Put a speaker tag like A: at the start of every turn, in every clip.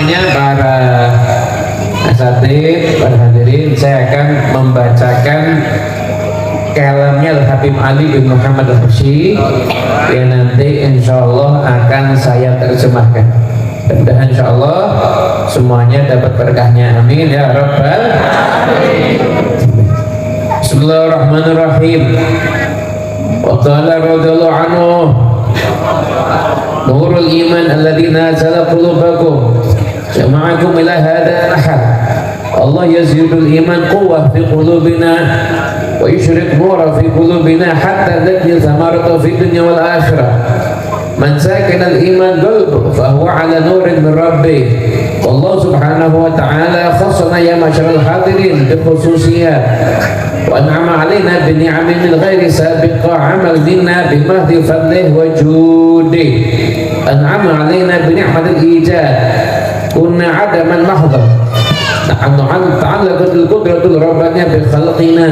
A: semuanya, para asatidz, para hadirin, saya akan membacakan kalamnya Al-Habib Ali bin Muhammad Al-Habsyi yang nanti insyaallah akan saya terjemahkan. Dan insyaallah semuanya dapat berkahnya, amin ya rabbal alamin. Bismillahirrahmanirrahim. Wa qala radhiyallahu anhu nurul iman alladzi nazala qulubakum jama'akum ila hada ahad. Allah yazidul iman quwwah fi qulubina wa yushrik nura fi qulubina hatta nadhi thamarata fi dunya wal akhirah. Man sakana al iman qalbu fa huwa ala nurin min rabbih. Allah subhanahu wa ta'ala khassana ya masyaral hadirin bi khususiyat wa an'ama alaina bi ni'amin min ghairi sabiqa amal minna bi mahdi fadlihi wa judihi. An'ama alaina bi ni'matil ijad kunna 'adaman mahdha. تعلقت القدرة الربانية بخلقنا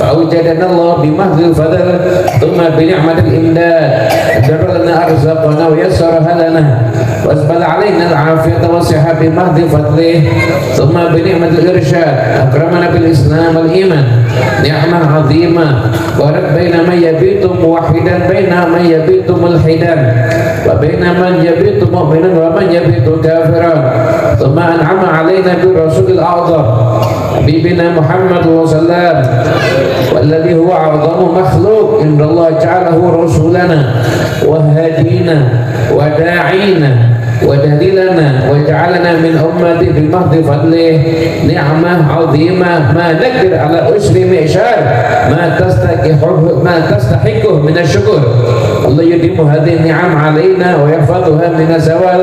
A: فأوجدنا الله بمحض الفضل ثم بنعمة الإمداد جر لنا أرزاقنا ويسرها لنا وأسبل علينا العافية والصحة بمحض فضله ثم بنعمة الإرشاد أكرمنا بالإسلام والإيمان نعمة عظيمة ورد بين من يبيت موحدا بين من يبيت ملحدا وبين من يبيت مؤمنا ومن يبيت كافرا ثم أنعم علينا برسول الأعظم حبيبنا محمد صلى الله عليه وسلم والذي هو أعظم مخلوق إن الله جعله رسولنا وهدينا وداعينا ودليلنا وجعلنا من أمته بمحض فضله نعمة عظيمة ما نقدر على أسر معشار ما تستحقه من الشكر. الله يديم هذه النعم علينا ويحفظها من الزوال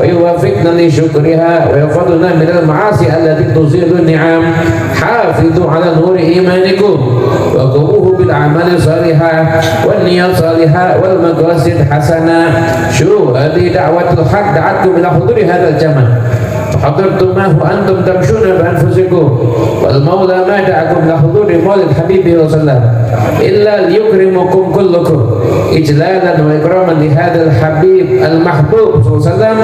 A: ويوافقنا لشكرها ويحفظنا من المعاصي التي تزيل النعم. حافظوا على نور إيمانكم وقوموه بالأعمال الصالحة والنية الصالحة والمقاصد حسنة. شو هذه دعوة الحق دعتكم إلى حضور هذا الجمع فحضرتماه وأنتم تمشون بأنفسكم والمولى ما دعاكم إلى حضور مولد حبيبه صلى الله عليه وسلم إلا ليكرمكم كلكم إجلالا وإكراما لهذا الحبيب المحبوب صلى الله عليه وسلم.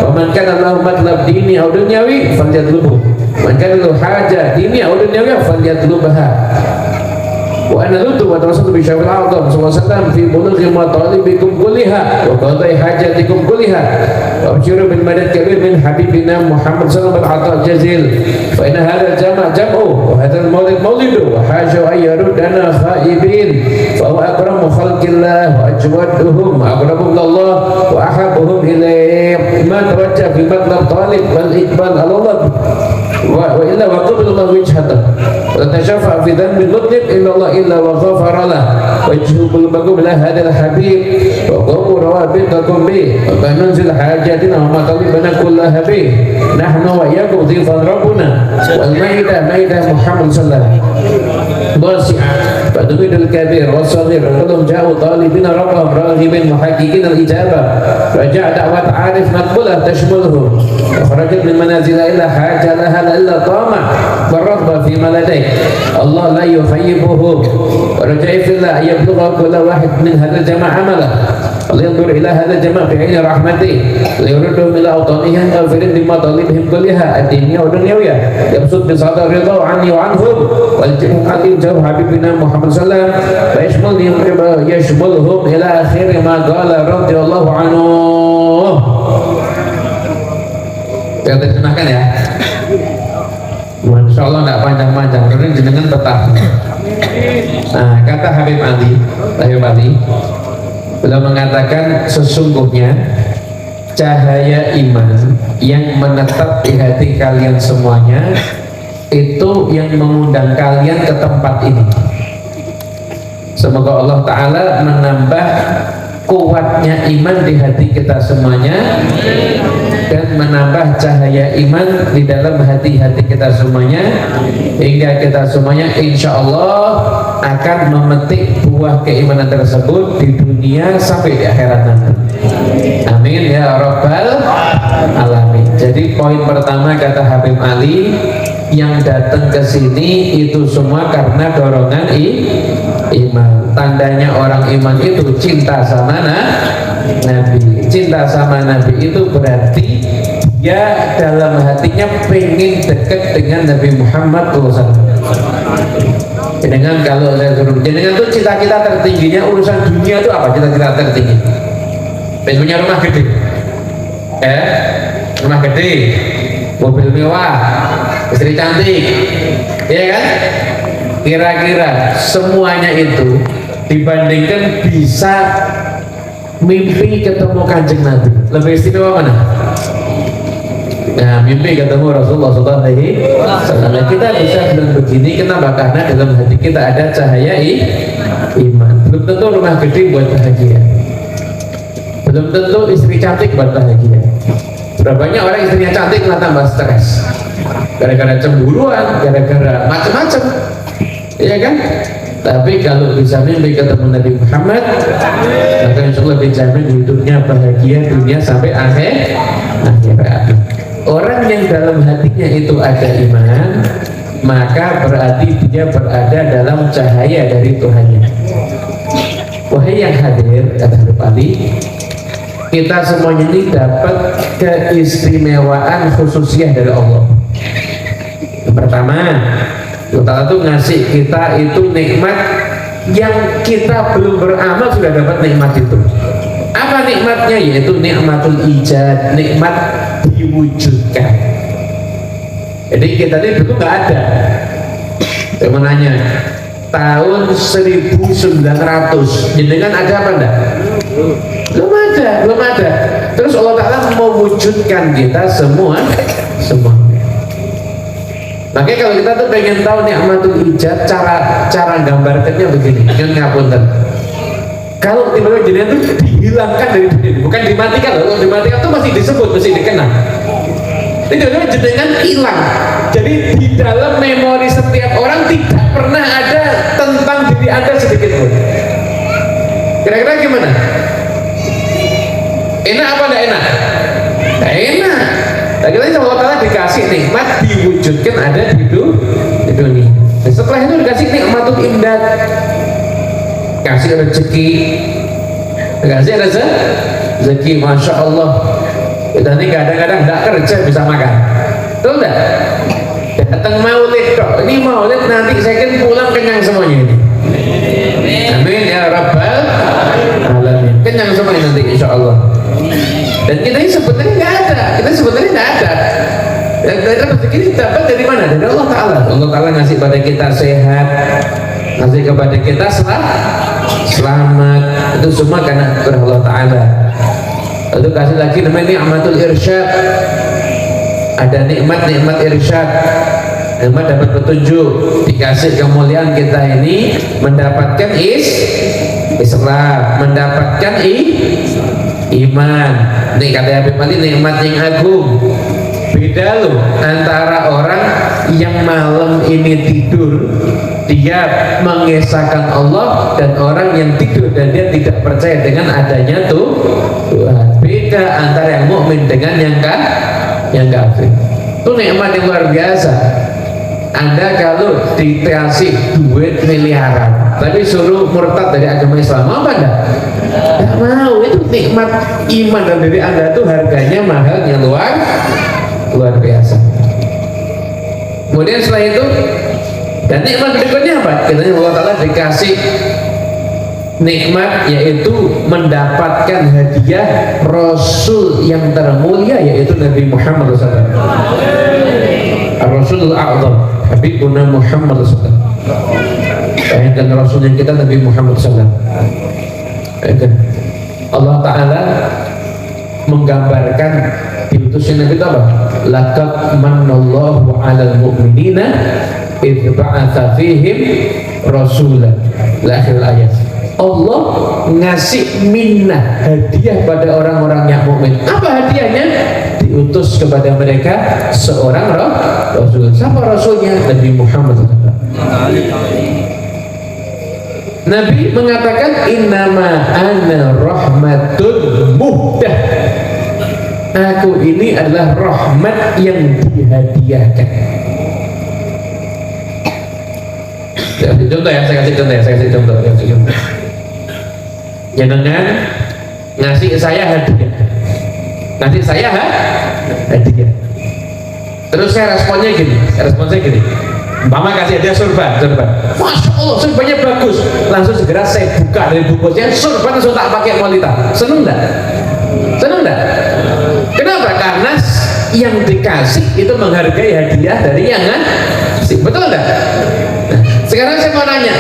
A: ومن كان له مطلب ديني أو دنيوي فليطلبه ومن كان له حاجة دينية أو دنيوية فليطلبها. وأنا لطف وتوسط بشفاعة الأعظم صلى الله عليه وسلم في بلوغ مطالبكم كلها وقضاء حاجاتكم كلها. وابشروا بالمدد الكبير من حبيبنا محمد صلى الله عليه وسلم بالعطاء الجزيل فإن هذا الجمع جمعه وهذا المولد مولده وحاشوا أن يردنا خائبين فهو أكرم خلق الله وأجودهم وأقربهم إلى الله وأحبهم إليه. ما توجه في مطلب طالب والإقبال على الله وإلا وقبل الله وجهته وتشفع في ذنب المذنب إلا الله إلا وغفر له وجهوا قلوبكم إلى هذا الحبيب وقوموا روابطكم به وبننزل حاجاتنا ومطالبنا كلها به. نحن وإياكم ضيفا ربنا والمائدة مائدة محمد صلى الله عليه وسلم واسعة فتميد الكبير والصغير كلهم جاءوا طالبين ربهم راغبين محققين الإجابة رجاء دعوة عارف مقبولة تشملهم وخرجت من منازل إلا حاجة لها إلا طامع والرغبة فيما لديه. الله لا يخيبهم ورجاء في الله أن يبلغ كل واحد من هذا الجماعة عمله. لينظر إلى هذا الجماعة بعين رحمته ليردهم إلى أوطانهم غافرين بمطالبهم كلها الدينية والدنيوية يبسط بساط الرضا عني وعنهم والجمع الجو حبيبنا محمد صلى الله عليه وسلم يشملهم إلى آخر ما قال رضي الله عنه. Saya terjemahkan ya. Masya Allah tidak panjang-panjang karena jenengan tetap. Nah, kata Habib Ali beliau mengatakan sesungguhnya cahaya iman yang menetap di hati kalian semuanya itu yang mengundang kalian ke tempat ini. Semoga Allah Ta'ala menambah kuatnya iman di hati kita semuanya dan menambah cahaya iman di dalam hati-hati kita semuanya hingga kita semuanya insya Allah akan memetik buah keimanan tersebut di dunia sampai di akhirat nanti. Amin ya rabbal alamin. Jadi poin pertama kata Habib Ali, yang datang ke sini itu semua karena dorongan iman. Tandanya orang iman itu cinta sama Nabi. Cinta sama Nabi itu berarti dia dalam hatinya pengen dekat dengan Nabi Muhammad SAW. Dengan kalau saya suruh, dengan itu cita-cita tertingginya urusan dunia itu apa? Cita-cita tertinggi pengen punya rumah gede, rumah gede, mobil mewah, istri cantik, ya kan? Kira-kira semuanya itu dibandingkan bisa mimpi ketemu Kanjeng Nabi, lebih istimewa mana? Nah, mimpi ketemu Rasulullah SAW. Kita bisa bilang begini, kenapa? Karena dalam hati kita ada cahaya iman. Belum tentu rumah gede buat bahagia, belum tentu istri cantik buat bahagia. Berapa banyak orang istrinya cantik malah tambah stres, gara-gara cemburuan, gara-gara macam-macam, ya kan? Tapi kalau bisa mimpi ketemu Nabi Muhammad, maka insya Allah dijamin hidupnya bahagia dunia sampai akhirat. Orang yang dalam hatinya itu ada iman, maka berarti dia berada dalam cahaya dari Tuhannya. Wahai yang hadir, kata Habib Ali, kita semuanya ini dapat keistimewaan khususiyah dari Allah. Yang pertama, Allah itu ngasih kita itu nikmat yang kita belum beramal sudah dapat nikmat itu. Apa nikmatnya? Yaitu nikmatul ijad, nikmat diwujudkan. Jadi kita ini dulu nggak ada. Saya mau nanya, tahun 1900 jenengan ada apa enggak? Belum ada. Terus Allah Ta'ala mewujudkan kita semua. Makanya kalau kita tuh pengen tahu nikmatul ijad, cara gambarkannya begini. Nyun ngapunten. Kalau tiba-tiba jenengan itu dihilangkan dari dunia, bukan dimatikan. Kalau dimatikan itu masih disebut, masih dikenal. Tiba-tiba jenengan hilang. Jadi di dalam memori setiap orang tidak pernah ada tentang diri Anda sedikit pun. Kira-kira gimana? Enak apa enggak enak? Enggak enak. Lagi-lagi Allah Ta'ala dikasih nikmat diwujudkan ada di dunia. Dan setelah itu dikasih nikmatul imdad, kasih rezeki, kasih rezeki, masya Allah. Kita ini kadang-kadang tidak kerja bisa makan, betul tidak? Datang maulid kok, ini maulid nanti saya kan pulang kenyang semuanya ini. Amin ya rabbal alamin. Kenyang semuanya nanti insya Allah. Dan kita ini sebenarnya nggak ada, Dan rezeki ini dapat dari mana? Dari Allah Ta'ala. Allah Ta'ala ngasih pada kita sehat, ngasih kepada kita selamat. Itu semua karena Allah Ta'ala. Lalu kasih lagi namanya ni'matul irsyad. Ada nikmat irsyad, nikmat dapat petunjuk, dikasih kemuliaan kita ini mendapatkan Islam, mendapatkan iman. Ini kata Habib Ali, nikmat yang agung. Beda loh antara orang yang malam ini tidur dia mengesahkan Allah dan orang yang tidur dan dia tidak percaya dengan adanya Tuhan. Beda antara yang mukmin dengan yang kafir. Itu nikmat yang luar biasa. Anda kalau dikasih duit miliaran tapi suruh murtad dari agama Islam, mau apa enggak? Tidak mau. Itu nikmat iman dan diri Anda itu harganya mahalnya luar biasa. Kemudian setelah itu, dan nikmat berikutnya apa? Katanya Allah Ta'ala dikasih nikmat yaitu mendapatkan hadiah Rasul yang termulia yaitu Nabi Muhammad SAW. Rasulul A'zam Habibuna Muhammad SAW. Dan Rasul yang kita Nabi Muhammad SAW. Allah Ta'ala menggambarkan diutusnya Nabi itu apa? Laqad manallahu 'alal mu'minina idz ba'atsa fihim rasulan. Akhir ayat. Allah ngasih minnah, hadiah pada orang-orang yang mukmin. Apa hadiahnya? Diutus kepada mereka seorang rasul. Siapa rasulnya? Nabi Muhammad. Nabi mengatakan innama ana rahmatun muhdah. Aku ini adalah rahmat yang dihadiahkan. Saya kasih contoh. Jangan ngasih saya hadiah. hadiah. Terus saya responnya gini, Mama kasih hadiah surban, Masya Allah surbannya bagus, langsung segera saya buka dari bukunya, surban langsung tak pakai kualitas. Seneng enggak? Kenapa? Karena yang dikasih itu menghargai hadiah dari yang ngasih, betul enggak? Nah, sekarang saya mau nanya,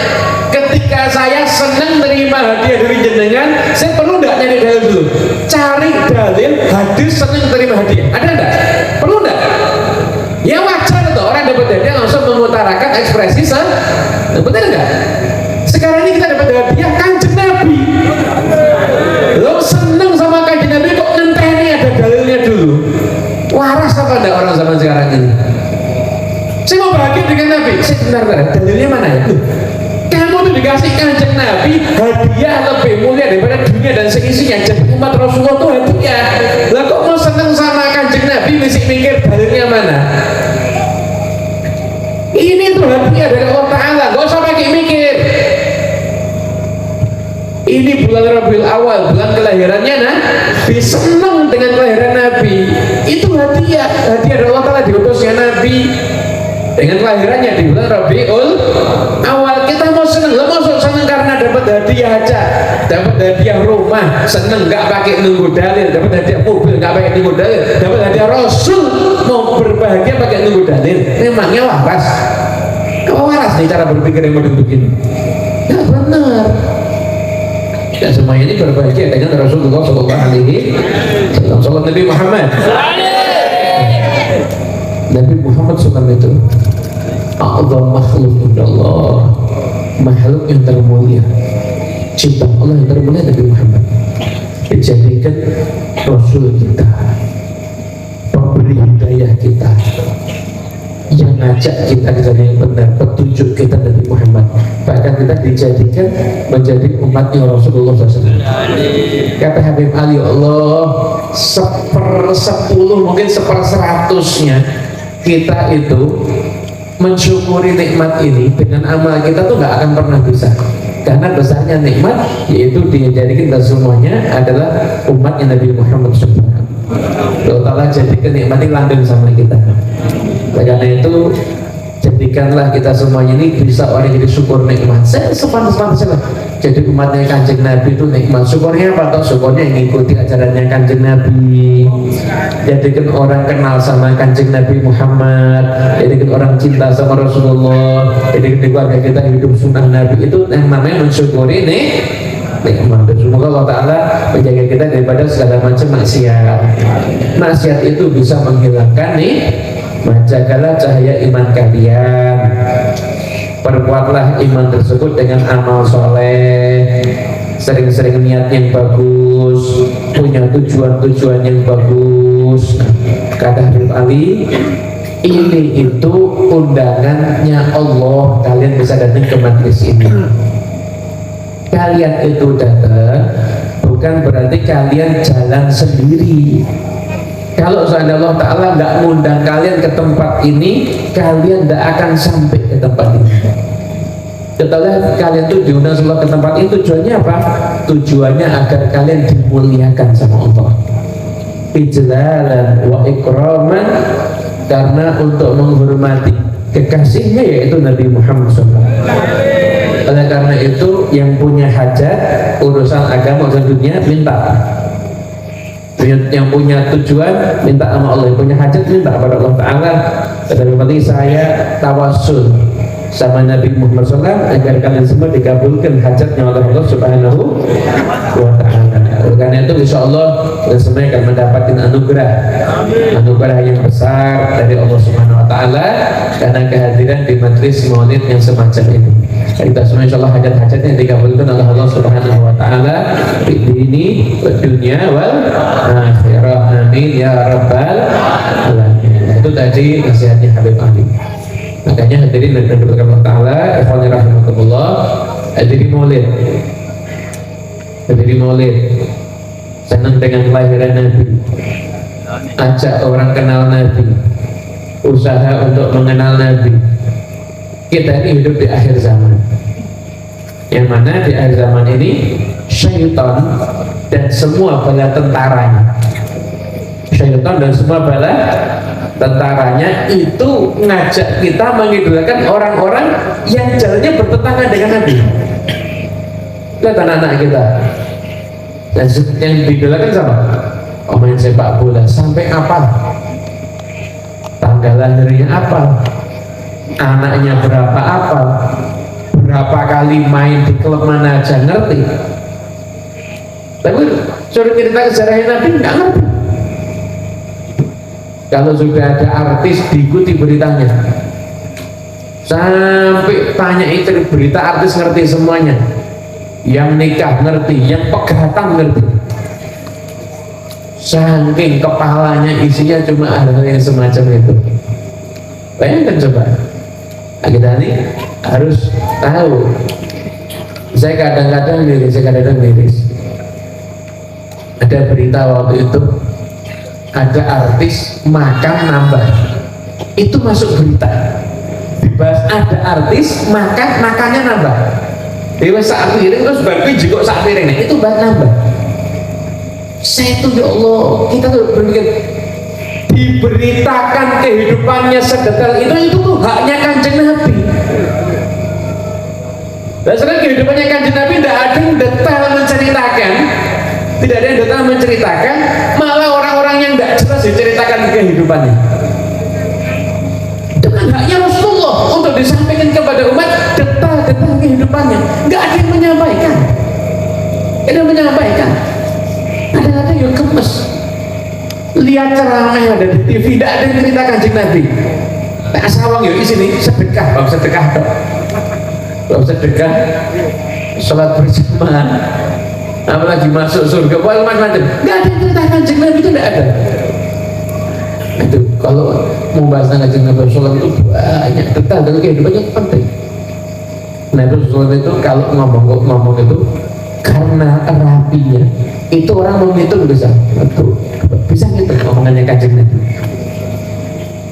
A: ketika saya senang terima hadiah dari jenengan, saya perlu enggak nyari dalil dulu? Cari dalil hadis senang terima hadiah, ada enggak? Perlu enggak? Ya wajar tuh, orang dapat hadiah langsung mengutarakan ekspresi betul enggak? Sekarang ini kita dapat hadiah Kanjeng Nabi, lo seneng sama Kanjeng Nabi kok ngenteni ada dalilnya dulu. Waras apa enggak orang zaman sekarang ini? Saya mau bahagia dengan Nabi, bentar, dalilnya mana ya? Kamu tuh dikasih Kanjeng Nabi hadiah lebih mulia daripada dunia dan seisinya. Jadi umat Rasulullah tuh hadiah. Lah kok mau seneng sama Kanjeng Nabi mesti mikir dalilnya mana? Ini tuh hadiah dari Allah Ta'ala, gak usah pakai mikir. Ini bulan Rabiul Awal, bulan kelahirannya Nabi, seneng dengan kelahiran Nabi. Itu hadiah dari Allah Ta'ala, diutusnya Nabi dengan kelahirannya di bulan Rabiul Awal. Kita mau seneng, lo mau seneng karena dapat hadiah aja, dapat hadiah rumah, seneng nggak pakai nunggu dalil, dapat hadiah mobil nggak pakai nunggu dalil, dapat hadiah Rasul, mau berbahagia pakai nunggu dalil. Memangnya waras? Kalau waras nih cara berpikir yang model begini? Ya benar. Ya semua ini berbahagia dengan Rasulullah Sallallahu Alaihi Wasallam, Nabi Muhammad. Nabi Muhammad SAW itu a'zam makhluk indallah, makhluk yang termulia, ciptaan Allah yang termulia. Nabi Muhammad dijadikan Rasul kita, pemberi hidayah kita, yang ngajak kita ke jalan yang benar, petunjuk kita Nabi Muhammad. Bahkan kita dijadikan menjadi umatnya Rasulullah SAW. Kata Habib Ali, Allah 1/10 mungkin 1/100-nya kita itu mensyukuri nikmat ini dengan amal kita tuh nggak akan pernah bisa. Karena besarnya nikmat yaitu dijadikan kita semuanya adalah umatnya Nabi Muhammad SAW. Allah Ta'ala jadikan nikmat ini langgeng sama kita. Karena itu jadikanlah kita semuanya ini bisa orang jadi syukur nikmat. Saya sepantas-pantasnya jadi umatnya Kanjeng Nabi itu nikmat. Syukurnya apa? Atau syukurnya mengikuti ajarannya Kanjeng Nabi, jadikan orang kenal sama Kanjeng Nabi Muhammad, jadikan orang cinta sama Rasulullah, jadikan keluarga kita hidup sunnah Nabi. Itu yang namanya mensyukuri nikmat. Semoga Allah Ta'ala menjaga kita daripada segala macam maksiat. Maksiat itu bisa menghilangkan jagalah cahaya iman kalian, perkuatlah iman tersebut dengan amal soleh, sering-sering niat yang bagus, punya tujuan-tujuan yang bagus. Kata Habib Ali, ini itu undangannya Allah, kalian bisa datang ke majelis ini. Kalian itu datang bukan berarti kalian jalan sendiri. Kalau seandainya Allah Ta'ala nggak ngundang kalian ke tempat ini, kalian nggak akan sampai ke tempat ini. Setelah kalian tuh diundang Allah ke tempat ini, tujuannya apa? Tujuannya agar kalian dimuliakan sama Allah, ijlalan wa ikraman, karena untuk menghormati kekasihnya yaitu Nabi Muhammad SAW. Oleh karena itu yang punya hajat urusan agama dan dunia minta, yang punya tujuan minta sama Allah, yang punya hajat minta kepada Allah Ta'ala. Seperti saya tawasul sama Nabi Muhammad SAW agar kalian semua dikabulkan hajatnya oleh Allah Subhanahu wa Ta'ala. Karena itu insya Allah kita semua akan mendapatkan anugerah yang besar dari Allah Subhanahu wa Ta'ala karena kehadiran di majlis maulid yang semacam ini. Kita semua insya Allah hajat-hajatnya yang dikabulkan oleh Allah Subhanahu wa Ta'ala di ini dunia wal akhirah, amin ya rabbal alamin. Itu tadi nasihatnya Habib Ali. Makanya hadirin dan berkat Allah Ta'ala, ikhwani rahimakumullah, hadiri maulid, senang dengan kelahiran Nabi, ajak orang kenal Nabi, usaha untuk mengenal Nabi. Kita ini hidup di akhir zaman, yang mana di akhir zaman ini syaitan dan semua bala tentaranya syaitan dan semua bala tentaranya itu ngajak kita mengidolakan orang-orang yang jalannya bertentangan dengan Nabi. Lihat anak-anak kita yang diidolakan sama main sepak bola sampai apa, tanggal lahirnya apa, anaknya berapa apa, berapa kali main di klub mana aja ngerti. Tapi suruh cerita sejarahnya Nabi nggak ngerti. Kalau sudah ada artis diikuti beritanya, sampai tanya itu berita artis ngerti semuanya, yang nikah ngerti, yang pegatan ngerti, saking kepalanya isinya cuma hal yang semacam itu. Bayangkan coba, kita ini harus tahu. Saya kadang-kadang miris, ada berita waktu itu ada artis makan nambah, itu masuk berita dibahas, ada artis makannya nambah, dewa sak piring terus bagi jiko sak piring, itu bahas nambah. Saya tuh ya Allah, kita tuh berpikir diberitakan kehidupannya sedetail itu tuh haknya Kanjeng Nabi. Dan sekarang kehidupannya Kanjeng Nabi tidak ada yang detail menceritakan, tidak ada yang detail menceritakan, malah orang-orang yang tidak jelas diceritakan kehidupannya. Dengan haknya Rasulullah untuk disampaikan kepada umat detail-detail kehidupannya, nggak ada yang menyampaikan. Ada yang gemes. Lihat ceramah yang ada di TV, tidak ada yang ceritakan Kanjeng Nabi. Nah, sawang yuk di sini sedekah, bang sedekah dok. Bang sedekah, sholat berjamaah, apalagi masuk surga, macam-macam. Nggak ada yang ceritakan Kanjeng Nabi, itu tidak ada. Itu kalau mau bahas Kanjeng Nabi sholat itu banyak detail dan kehidupannya penting. Nabi sholat itu kalau ngomong itu karena rapinya itu orang menghitung bisa ngitung omongannya Kanjeng Nabi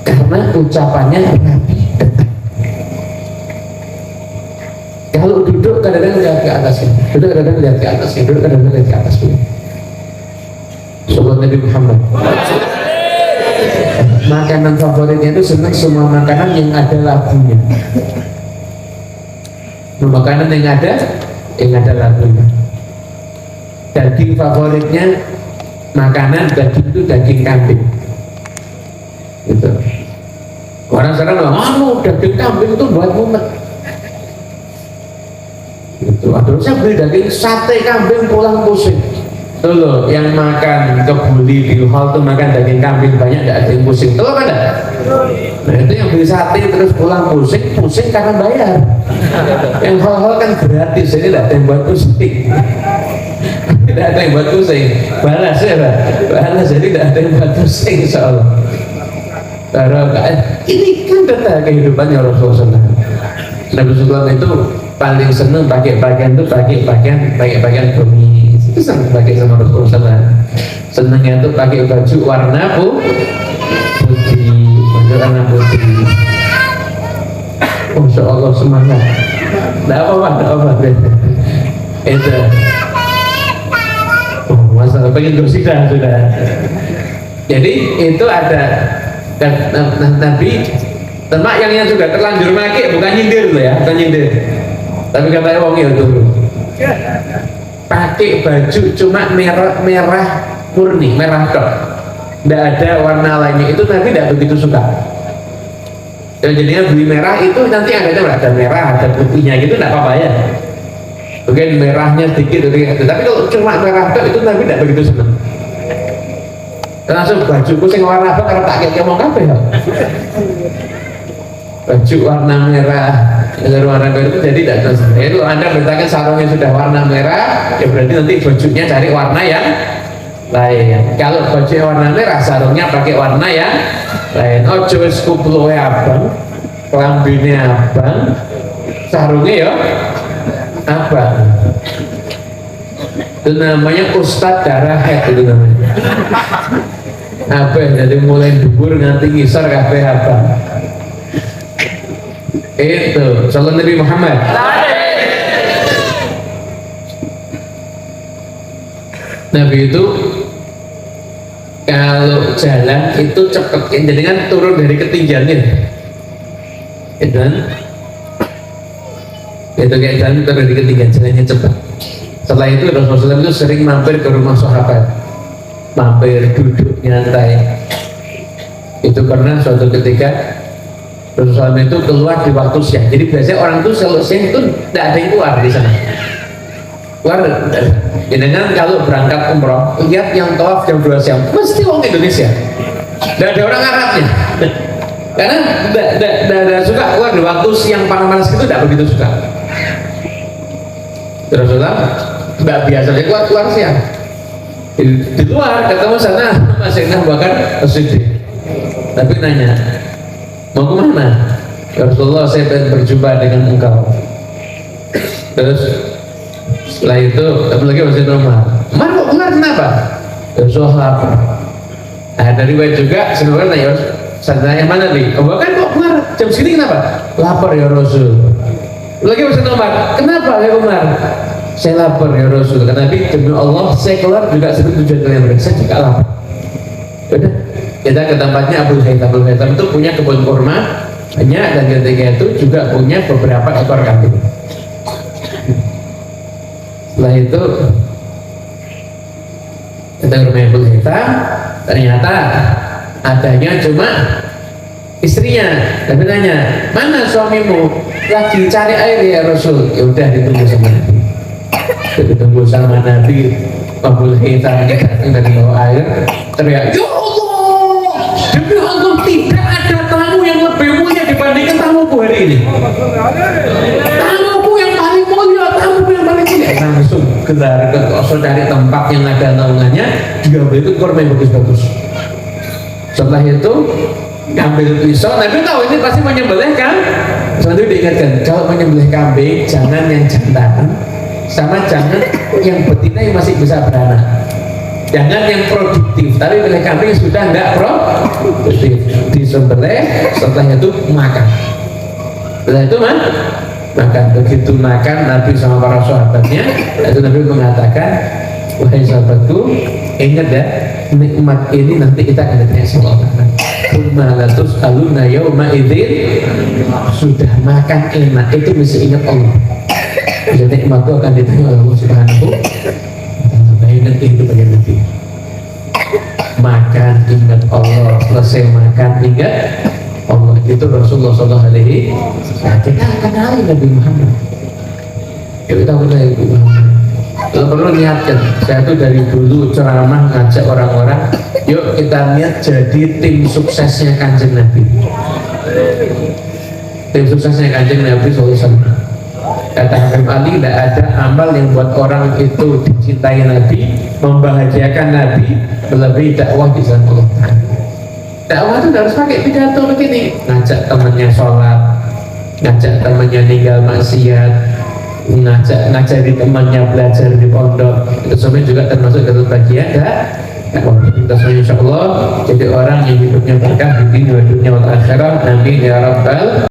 A: karena ucapannya rapi detak. Kalau duduk kadang-kadang lihat ke atasnya, duduk kadang-kadang lihat ke atasnya, duduk kadang-kadang lihat ke atasnya. Sallallahu Nabi Muhammad. Makanan favoritnya itu senang semua makanan yang ada labunya. Makanan yang ada labunya. Daging favoritnya makanan daging itu daging kambing. Gitu. Orang sekarang bilang, daging kambing itu buat mumet. Gitu. Aduh, saya beli daging sate kambing pulang pusing. Tuh loh, yang makan kebuli di hall tuh makan daging kambing banyak, tidak ada yang pusing. Tuh kan ada? Nah itu yang beli sate terus pulang pusing karena bayar. Yang hall kan gratis, jadi tidak ada yang buat pusing. Tidak ada yang buat pusing, balas ya Pak, balas, jadi tidak ada yang buat pusing insyaallah. Ini kan data kehidupannya Rasulullah. Nabi Sallallahu itu paling senang pakai pakaian itu pakai pakaian gamis, itu senang pakai sama Rasulullah. Senangnya itu pakai baju warna putih, warna putih. Masya Allah semangat. Tidak apa-apa. Itu. Masalah pengen bersihkan sudah. Jadi itu ada Nabi termak yang sudah terlanjur pakai, bukan nyindir loh ya, bukan nyindir. Tapi katanya wong ya dulu pakai baju cuma merah murni, merah tok, tidak ada warna lainnya. Itu Nabi tidak begitu suka. Jadinya beli merah itu nanti ada merah, ada putihnya gitu, tidak apa-apa ya. Mungkin merahnya sedikit, tapi kalau cuma merah tok itu Nabi tidak begitu senang. Langsung bajuku sing warna apa karena tak kayak ngomong apa ya? Baju warna merah, warna merah itu jadi tidak senang. Itu Anda beritakan sarungnya sudah warna merah, ya berarti nanti bajunya cari warna yang lain. Kalau bajunya warna merah, sarungnya pakai warna yang lain. Ojo wis kupluwe abang, klambine abang, sarungnya ya abang. Itu namanya Ustadz darah head, itu namanya. Apa jadi mulai dubur nganti ngisor kabeh abang. Itu sallallahu Nabi Muhammad. Nabi itu kalau jalan itu cepet, jadi kan turun dari ketinggiannya, gitu kan? Itu kayak jalan turun dari ketinggian, jalannya cepat. Setelah itu Rasulullah itu sering mampir ke rumah sahabat, mampir duduk nyantai. Itu karena suatu ketika Rasulullah itu keluar di waktu siang. Jadi biasanya orang itu kalau siang itu tidak ada yang keluar di sana. Keluar, dengan kalau berangkat umroh, lihat yang tawaf jam 2 siang, mesti orang Indonesia. Tidak ada orang Arabnya. Karena tidak suka keluar di waktu siang panas-panas itu, tidak begitu suka. Rasulullah tidak biasa keluar siang. Di luar ketemu sana masih bahkan Siddiq. Tapi nanya, mau kemana? Ya Rasulullah, saya ingin berjumpa dengan engkau. Terus setelah itu, apalagi masih Umar kok keluar kenapa? Ya Rasulullah. Nah dari wajah juga sebenarnya nanya, sana yang mana nih? Oh kan kok keluar jam segini kenapa? Lapar ya Rasul. Lagi masih Umar, kenapa ya Umar? Saya lapar ya Rasul. Karena demi Allah saya keluar juga sebut tujuan kalian berarti saya juga lapar. Udah, kita ke tempatnya Abu Haytham. Abu Haytham itu punya kebun kurma banyak, dan ketika itu juga punya beberapa ekor kambing. Setelah itu kita ke rumah Abu Haytham, ternyata adanya cuma istrinya. Tapi nanya, mana suamimu? Lagi cari air ya Rasul. Ya udah, ditunggu sama Nabi. Ditunggu sama Nabi. Abu Haytham datang dari bawa air, teriak, ya Allah, demi Allah tidak ada tamu yang lebih mulia dibandingkan tamuku hari ini. Tamuku yang paling mulia, tamuku yang paling mulia. Langsung gelar ke kosong dari tempat yang ada naungannya, juga itu kurma yang bagus-bagus. Setelah itu ngambil pisau, Nabi tahu ini pasti menyembelih kan. Setelah itu diingatkan, kalau menyembelih kambing jangan yang jantan, sama jangan yang betina yang masih bisa beranak. Jangan yang produktif, tapi pilih kambing sudah enggak produktif. Disembelih, setelah itu makan. Setelah itu makan. Begitu makan, Nabi sama para sahabatnya, itu Nabi mengatakan, wahai sahabatku, ingat ya, nikmat ini nanti kita akan ditanya sama Allah. Kumalatus aluna yauma idzin, sudah makan enak, itu mesti ingat Allah. Jadi nikmat itu akan ditanya oleh Allah Subhanahu wa ta'ala. Ingat itu bagian Nabi. Makan ingat Allah, selesai makan ingat Allah. Itu Rasulullah SAW. Nah, kita kenali Nabi Muhammad. Kita kenali Nabi Muhammad. Kalau perlu niatkan, saya tuh dari dulu ceramah ngajak orang-orang, yuk kita niat jadi tim suksesnya Kanjeng Nabi. Tim suksesnya Kanjeng Nabi SAW. Kata Habib Ali, tidak ada amal yang buat orang itu dicintai Nabi, membahagiakan Nabi, melebihi dakwah di jalan Allah. Dakwah itu harus pakai pidato begini, ngajak temannya sholat, ngajak temannya ninggal maksiat, ngajari temannya belajar di pondok. Itu semuanya juga termasuk dalam bagian dakwah. Kita semua insya Allah jadi orang yang hidupnya berkah di dunia wal akhirah. Amin ya rabbal